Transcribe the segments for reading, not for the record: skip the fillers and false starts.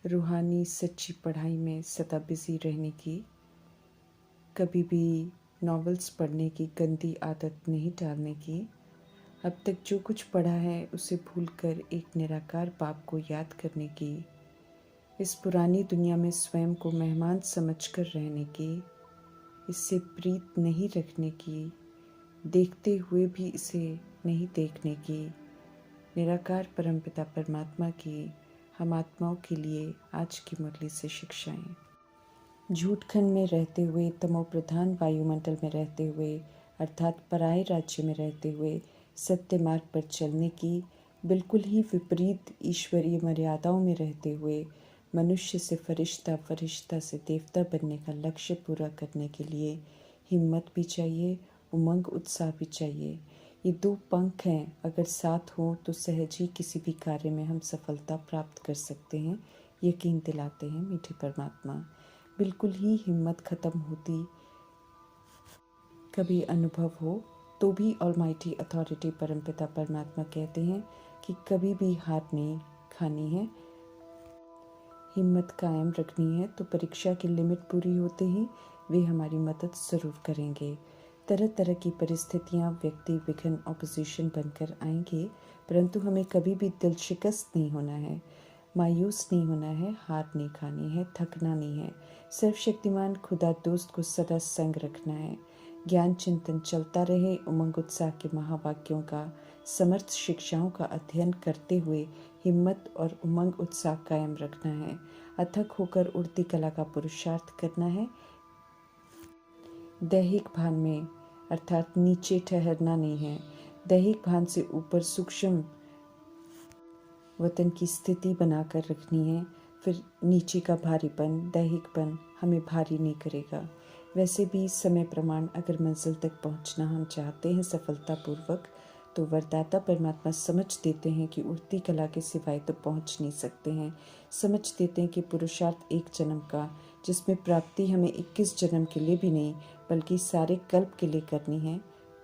रूहानी सच्ची पढ़ाई में सदा बिजी रहने की, कभी भी नॉवेल्स पढ़ने की गंदी आदत नहीं डालने की, अब तक जो कुछ पढ़ा है उसे भूलकर एक निराकार बाप को याद करने की, इस पुरानी दुनिया में स्वयं को मेहमान समझकर रहने की, इससे प्रीत नहीं रखने की, देखते हुए भी इसे नहीं देखने की, निराकार परमपिता परमात्मा की हम आत्माओं के लिए आज की मुरली से शिक्षाएं। झूठखंड में रहते हुए, तमो प्रधान वायुमंडल में रहते हुए, अर्थात पराये राज्य में रहते हुए सत्य मार्ग पर चलने की, बिल्कुल ही विपरीत ईश्वरीय मर्यादाओं में रहते हुए मनुष्य से फरिश्ता, फरिश्ता से देवता बनने का लक्ष्य पूरा करने के लिए हिम्मत भी चाहिए, उमंग उत्साह भी चाहिए। ये दो पंख हैं, अगर साथ हों तो सहज ही किसी भी कार्य में हम सफलता प्राप्त कर सकते हैं, यकीन दिलाते हैं मीठे परमात्मा। बिल्कुल ही हिम्मत खत्म होती कभी अनुभव हो तो भी ऑलमाइटी अथॉरिटी परमपिता परमात्मा कहते हैं कि कभी भी हार नहीं खानी है, हिम्मत कायम रखनी है। तो परीक्षा की लिमिट पूरी होते ही वे हमारी मदद ज़रूर करेंगे। तरह तरह की परिस्थितियाँ, व्यक्ति, विघ्न, ऑपोजिशन बनकर आएंगे, परंतु हमें कभी भी दिल शिकस्त नहीं होना है, मायूस नहीं होना है, हार नहीं खानी है, थकना नहीं है। सर्वशक्तिमान खुदा दोस्त को सदा संग रखना है। ज्ञान चिंतन चलता रहे, उमंग उत्साह के महावाक्यों का, समर्थ शिक्षाओं का अध्ययन करते हुए हिम्मत और उमंग उत्साह कायम रखना है। अथक होकर उड़ती कला का पुरुषार्थ करना है। दैहिक भान में अर्थात नीचे ठहरना नहीं है, दैहिक भान से ऊपर सूक्ष्म वतन की स्थिति बनाकर रखनी है। फिर नीचे का भारीपन, दैहिकपन हमें भारी नहीं करेगा। वैसे भी समय प्रमाण अगर मंजिल तक पहुंचना हम चाहते हैं सफलतापूर्वक, तो वरदाता परमात्मा समझ देते हैं कि उड़ती कला के सिवाय तो पहुंच नहीं सकते हैं। समझ देते हैं कि पुरुषार्थ एक जन्म का, जिसमें प्राप्ति हमें 21 जन्म के लिए भी नहीं बल्कि सारे कल्प के लिए करनी है।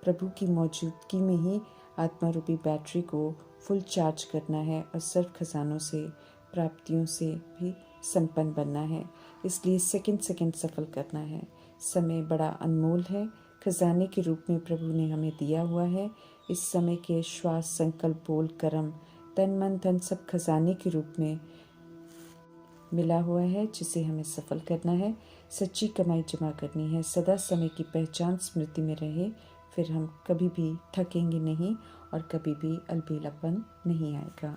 प्रभु की मौजूदगी में ही आत्मा रूपी बैटरी को फुल चार्ज करना है और सर्व खजानों से, प्राप्तियों से भी संपन्न बनना है। इसलिए सेकंड सेकंड सफल करना है। समय बड़ा अनमोल है, खजाने के रूप में प्रभु ने हमें दिया हुआ है। इस समय के श्वास, संकल्प, बोल, कर्म, तन मन धन सब खजाने के रूप में मिला हुआ है, जिसे हमें सफल करना है। सच्ची कमाई जमा करनी है, सदा समय की पहचान स्मृति में रहे, फिर हम कभी भी थकेंगे नहीं और कभी भी अलबेलापन नहीं आएगा।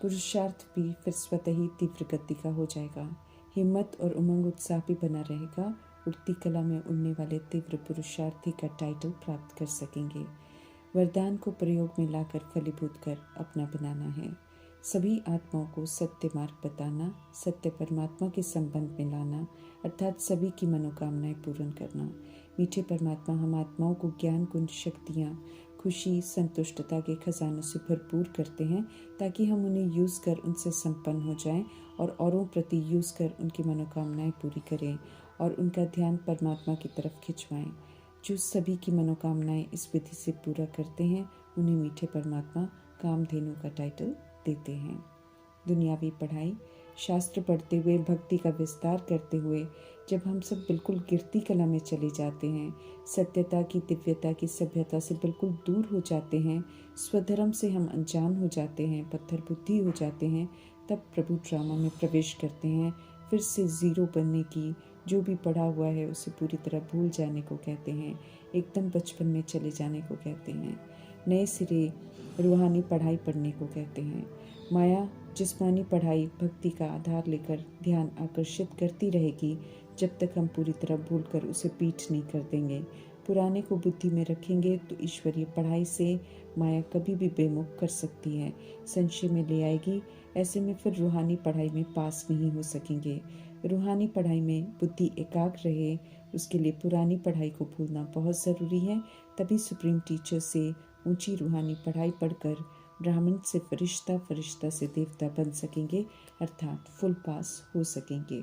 पुरुषार्थ भी फिर स्वतः ही तीव्र गति का हो जाएगा। हिम्मत और उमंग उत्साह भी बना रहेगा। उड़ती कला में उड़ने वाले तीव्र पुरुषार्थी का टाइटल प्राप्त कर सकेंगे। वरदान को प्रयोग में लाकर फलीभूत कर अपना बनाना है। सभी आत्माओं को सत्य मार्ग बताना, सत्य परमात्मा के संबंध में लाना, अर्थात सभी की मनोकामनाएं पूर्ण करना। मीठे परमात्मा हम आत्माओं को ज्ञान, गुण, शक्तियाँ, खुशी, संतुष्टता के खजानों से भरपूर करते हैं, ताकि हम उन्हें यूज़ कर उनसे संपन्न हो जाएं और औरों प्रति यूज़ कर उनकी मनोकामनाएं पूरी करें और उनका ध्यान परमात्मा की तरफ खिंचवाएं। जो सभी की मनोकामनाएं इस विधि से पूरा करते हैं, उन्हें मीठे परमात्मा कामधेनु का टाइटल देते हैं। दुनियावी पढ़ाई, शास्त्र पढ़ते हुए, भक्ति का विस्तार करते हुए जब हम सब बिल्कुल गिरती कला में चले जाते हैं, सत्यता की, दिव्यता की, सभ्यता से बिल्कुल दूर हो जाते हैं, स्वधर्म से हम अनजान हो जाते हैं, पत्थर बुद्धि हो जाते हैं, तब प्रभु ड्रामा में प्रवेश करते हैं। फिर से ज़ीरो बनने की, जो भी पढ़ा हुआ है उसे पूरी तरह भूल जाने को कहते हैं, एकदम बचपन में चले जाने को कहते हैं, नए सिरे रूहानी पढ़ाई पढ़ने को कहते हैं। माया जिस्मानी पढ़ाई भक्ति का आधार लेकर ध्यान आकर्षित करती रहेगी, जब तक हम पूरी तरह भूलकर उसे पीठ नहीं कर देंगे। पुराने को बुद्धि में रखेंगे तो ईश्वरीय पढ़ाई से माया कभी भी बेमुख कर सकती है, संशय में ले आएगी। ऐसे में फिर रूहानी पढ़ाई में पास नहीं हो सकेंगे। रूहानी पढ़ाई में बुद्धि एकाग्र रहे, उसके लिए पुरानी पढ़ाई को भूलना बहुत ज़रूरी है। तभी सुप्रीम टीचर से ऊंची रूहानी पढ़ाई पढ़कर ब्राह्मण से फरिश्ता, फरिश्ता से देवता बन सकेंगे, अर्थात फुल पास हो सकेंगे।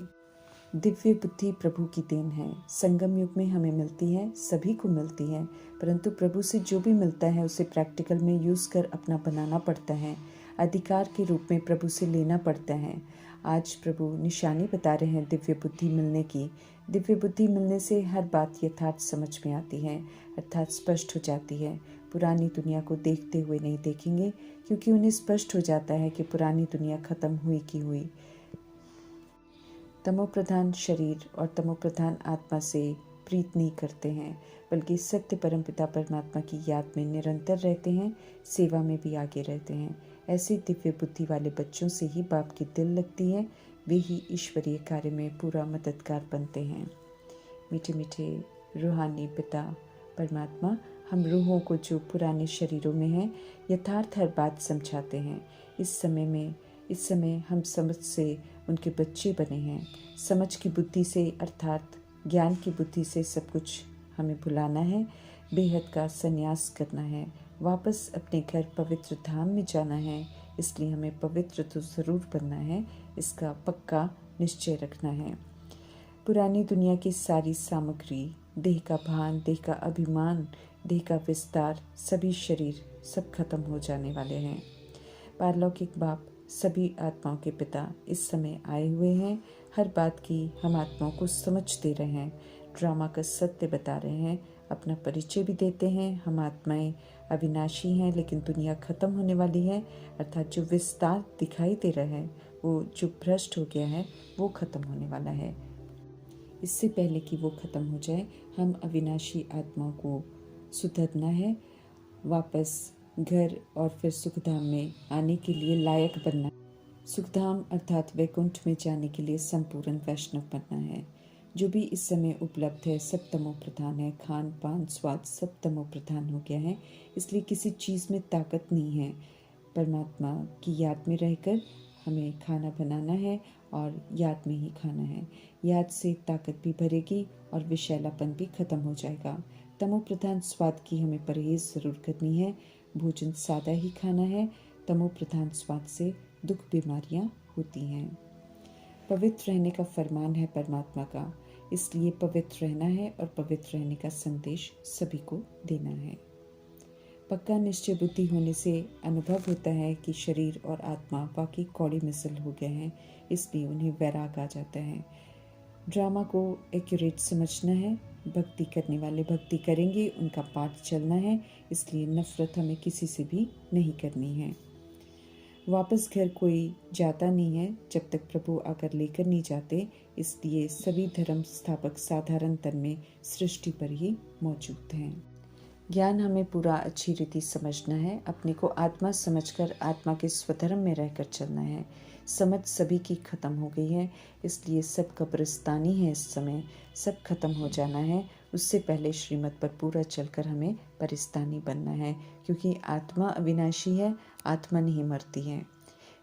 दिव्य बुद्धि प्रभु की देन है। संगम युग में हमें मिलती है, सभी को मिलती है, परंतु प्रभु से जो भी मिलता है उसे प्रैक्टिकल में यूज़ कर अपना बनाना पड़ता है। अधिकार के रूप में प्रभु से लेना पड़ता है। आज प्रभु निशानी बता रहे हैं दिव्य बुद्धि मिलने की। दिव्य बुद्धि मिलने से हर बात यथार्थ समझ में आती है, अर्थात स्पष्ट हो जाती है। पुरानी दुनिया को देखते हुए नहीं देखेंगे, क्योंकि उन्हें स्पष्ट हो जाता है कि पुरानी दुनिया खत्म हुई की हुई। तमोप्रधान शरीर और तमोप्रधान आत्मा से प्रीत नहीं करते हैं, बल्कि सत्य परमपिता परमात्मा की याद में निरंतर रहते हैं, सेवा में भी आगे रहते हैं। ऐसे दिव्य बुद्धि वाले बच्चों से ही बाप की दिल लगती है, वे ही ईश्वरीय कार्य में पूरा मददगार बनते हैं। मीठे मीठे रूहानी पिता परमात्मा हम रूहों को जो पुराने शरीरों में हैं यथार्थ हर बात समझाते हैं। इस समय हम समझ से उनके बच्चे बने हैं। समझ की बुद्धि से अर्थात ज्ञान की बुद्धि से सब कुछ हमें भुलाना है, बेहद का संन्यास करना है, वापस अपने घर पवित्र धाम में जाना है। इसलिए हमें पवित्र तो ज़रूर बनना है, इसका पक्का निश्चय रखना है। पुरानी दुनिया की सारी सामग्री, देह का भान, देह का अभिमान, देह का विस्तार, सभी शरीर सब खत्म हो जाने वाले हैं। पारलौकिक बाप सभी आत्माओं के पिता इस समय आए हुए हैं। हर बात की हम आत्माओं को समझ दे रहे हैं, ड्रामा का सत्य बता रहे हैं, अपना परिचय भी देते हैं। हम आत्माएं अविनाशी हैं, लेकिन दुनिया खत्म होने वाली है, अर्थात जो विस्तार दिखाई दे रहा है, वो जो भ्रष्ट हो गया है, वो खत्म होने वाला है। इससे पहले कि वो खत्म हो जाए, हम अविनाशी आत्माओं को सुधरना है, वापस घर और फिर सुखधाम में आने के लिए लायक बनना। सुखधाम अर्थात वैकुंठ में जाने के लिए संपूर्ण वैष्णव बनना है। जो भी इस समय उपलब्ध है सब तमो प्रधान है। खान पान स्वाद सब तमो प्रधान हो गया है, इसलिए किसी चीज़ में ताकत नहीं है। परमात्मा की याद में रहकर हमें खाना बनाना है और याद में ही खाना है। याद से ताकत भी भरेगी और विषैलापन भी खत्म हो जाएगा। तमो प्रधान स्वाद की हमें परहेज ज़रूर करनी है, भोजन सादा ही खाना है। तमो प्रधान स्वाद से दुख बीमारियां होती हैं। पवित्र रहने का फरमान है परमात्मा का, इसलिए पवित्र रहना है और पवित्र रहने का संदेश सभी को देना है। पक्का निश्चय बुद्धि होने से अनुभव होता है कि शरीर और आत्मा वाकई कौड़ी मिसल हो गए हैं, इसलिए उन्हें वैराग आ जाता है। ड्रामा को एक्यूरेट समझना है। भक्ति करने वाले भक्ति करेंगे, उनका पाठ चलना है, इसलिए नफरत हमें किसी से भी नहीं करनी है। वापस घर कोई जाता नहीं है जब तक प्रभु आकर लेकर नहीं जाते, इसलिए सभी धर्म स्थापक साधारण तन में सृष्टि पर ही मौजूद हैं। ज्ञान हमें पूरा अच्छी रीति समझना है, अपने को आत्मा समझकर आत्मा के स्वधर्म में रहकर चलना है। समझ सभी की खत्म हो गई है, इसलिए सब कब्रिस्तानी है। इस समय सब खत्म हो जाना है, उससे पहले श्रीमत पर पूरा चलकर हमें परिस्तानी बनना है, क्योंकि आत्मा अविनाशी है, आत्मा नहीं मरती है।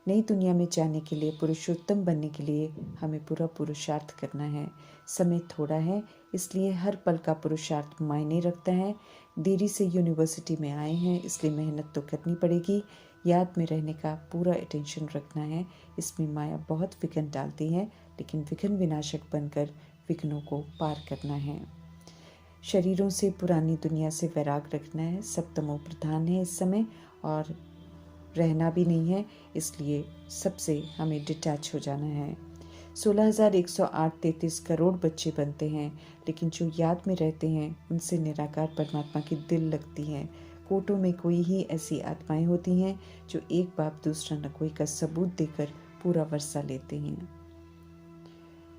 नई दुनिया में जाने के लिए, पुरुषोत्तम बनने के लिए हमें पूरा पुरुषार्थ करना है। समय थोड़ा है, इसलिए हर पल का पुरुषार्थ मायने रखता है। देरी से यूनिवर्सिटी में आए हैं, इसलिए मेहनत तो करनी पड़ेगी। याद में रहने का पूरा अटेंशन रखना है। इसमें माया बहुत विघ्न डालती है, लेकिन विघ्न विनाशक बनकर विघ्नों को पार करना है। शरीरों से, पुरानी दुनिया से वैराग रखना है। सब तमो प्रधान है इस समय और रहना भी नहीं है, इसलिए सबसे हमें डिटैच हो जाना है। 16,108-33 करोड़ बच्चे बनते हैं, लेकिन जो याद में रहते हैं उनसे निराकार परमात्मा की दिल लगती है। कोटों में कोई ही ऐसी आत्माएं होती हैं जो एक बाप दूसरा न कोई का सबूत देकर पूरा वर्षा लेते हैं।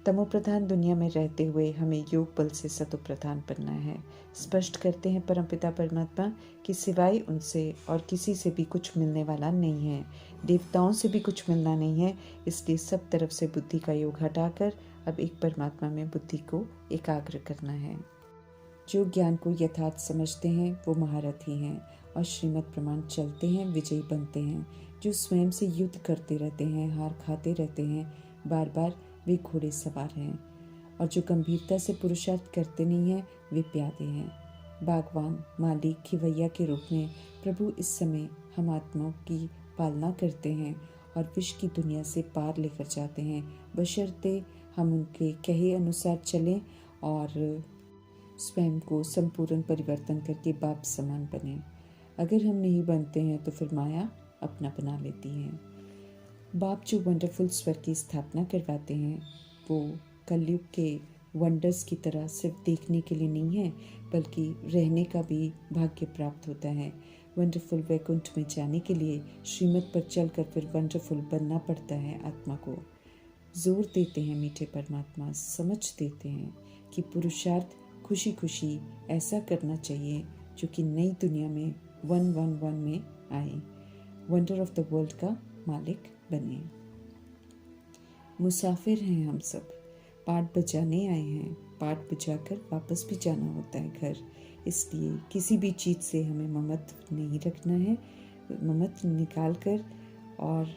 तमोप्रधान दुनिया में रहते हुए हमें योग बल से सतोप्रधान बनना है। स्पष्ट करते हैं परमपिता परमात्मा कि सिवाय उनसे और किसी से भी कुछ मिलने वाला नहीं है, देवताओं से भी कुछ मिलना नहीं है। इसलिए सब तरफ से बुद्धि का योग हटाकर अब एक परमात्मा में बुद्धि को एकाग्र करना है। जो ज्ञान को यथार्थ समझते हैं वो महारथी हैं और श्रीमत प्रमाण चलते हैं, विजयी बनते हैं। जो स्वयं से युद्ध करते रहते हैं, हार खाते रहते हैं, बार बार वे घोड़े सवार हैं। और जो गंभीरता से पुरुषार्थ करते नहीं हैं वे प्यादे हैं। बागवान, मालिक, खिवैया के रूप में प्रभु इस समय हम आत्माओं की पालना करते हैं और विश्व की दुनिया से पार लेकर जाते हैं, बशर्ते हम उनके कहे अनुसार चलें और स्वयं को संपूर्ण परिवर्तन करके बाप समान बने। अगर हम नहीं बनते हैं तो फिर माया अपना बना लेती है। बाप जो वंडरफुल स्वर की स्थापना करवाते हैं वो कलयुग के वंडर्स की तरह सिर्फ देखने के लिए नहीं है, बल्कि रहने का भी भाग्य प्राप्त होता है। वंडरफुल वैकुंठ में जाने के लिए श्रीमत पर चलकर फिर वंडरफुल बनना पड़ता है। आत्मा को जोर देते हैं मीठे परमात्मा, समझ देते हैं कि पुरुषार्थ खुशी खुशी ऐसा करना चाहिए जो कि नई दुनिया में 111 में आए, वंडर ऑफ द वर्ल्ड का मालिक बने। मुसाफिर हैं हम सब, पाठ बजाने आए हैं, पाठ बजाकर वापस भी जाना होता है घर। इसलिए किसी भी चीज़ से हमें ममत्व नहीं रखना है, ममत्व निकाल कर और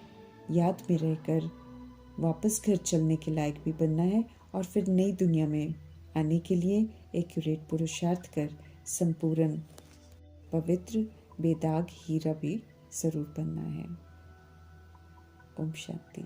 याद में रहकर वापस घर चलने के लायक भी बनना है, और फिर नई दुनिया में आने के लिए एक्यूरेट पुरुषार्थ कर संपूर्ण पवित्र बेदाग हीरा भी ज़रूर बनना है। ओम शांति।